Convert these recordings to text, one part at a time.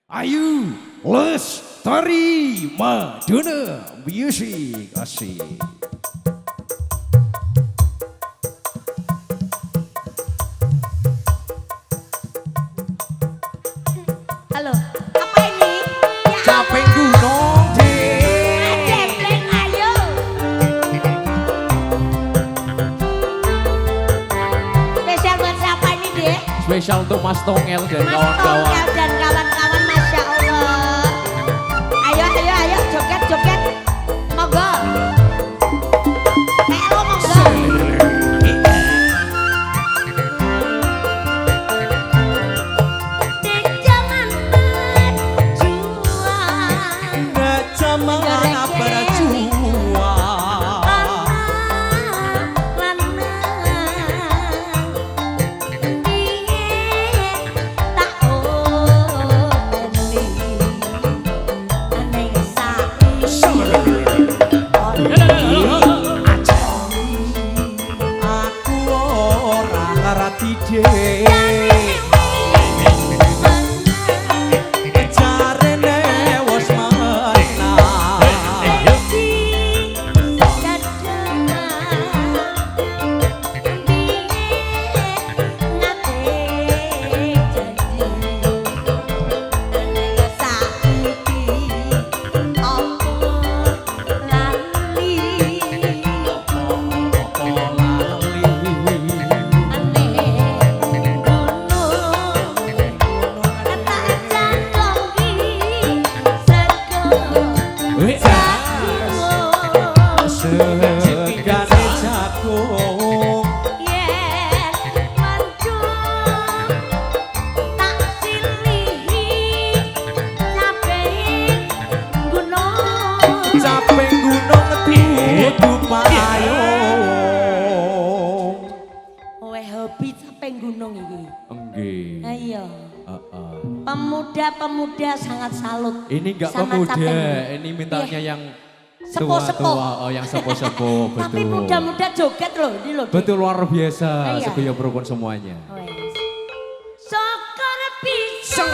Ayu Lestari Madonna Music asik. Halo, apa ini? Ya Capek gunung Jepleng, ayo. Spesial buat siapa ini, Dek? spesial untuk Mas Tongel dan Mas kawan-kawan. Tongel dan kawan-kawan, Masya Allah. Ayo, ayo, ayo, joget, joget. Monggo. Lo monggo. Di zaman berjuang, Zaman berjuang. Aku ora ngerti jarene wis menang. Segane jagung capek gunung dudu payung. Kowe hobi capek gunung iki. Enggih. Ayo. Heeh. Pemuda-pemuda sangat salut. Ini enggak sama pemuda, capek gunung. ini mintanya yang Sepuh-sepuh. tua-tua, oh yang sepuh-sepuh, betul. Tapi muda-muda joget loh, ini loh. Betul luar biasa, Iya. seguyup rukun semuanya. Wes. Sokor bisa.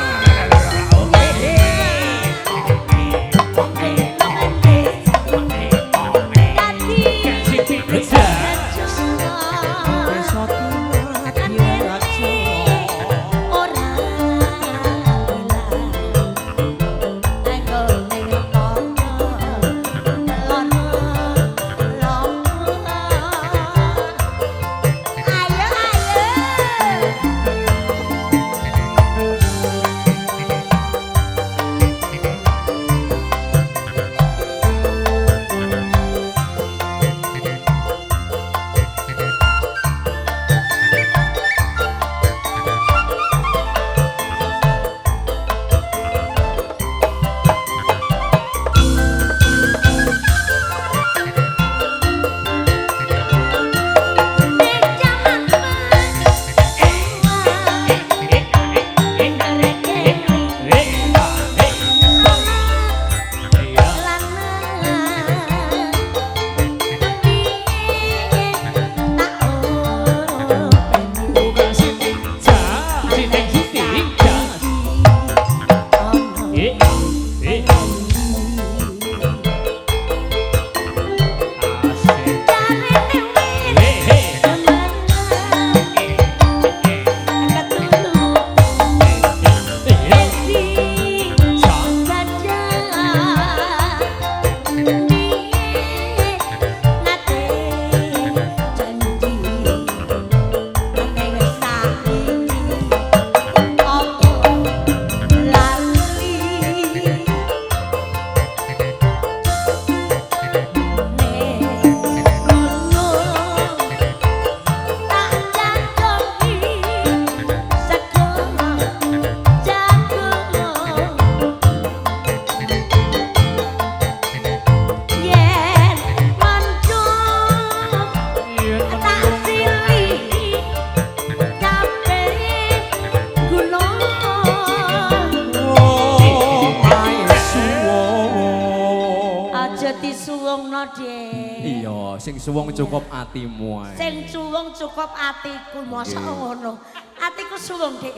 Iya, sing suwung cukup atimu ae. Sing suwung cukup atiku, masa ngono. Atiku suwung, Dik.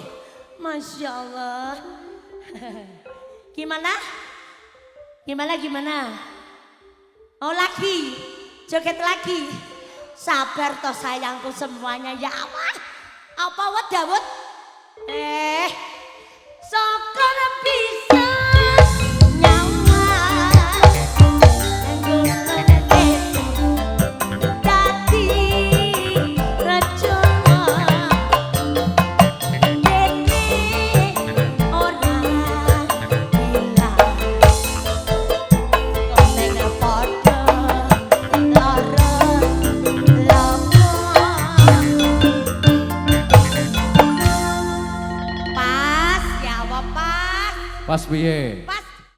Masya Allah. Gimana? Gimana? Oh lagi, joget lagi. Sabar toh sayangku semuanya ya Allah. Apa wet Dawud? Sokor bisa nyawa. Dadi rejono. Pas piye?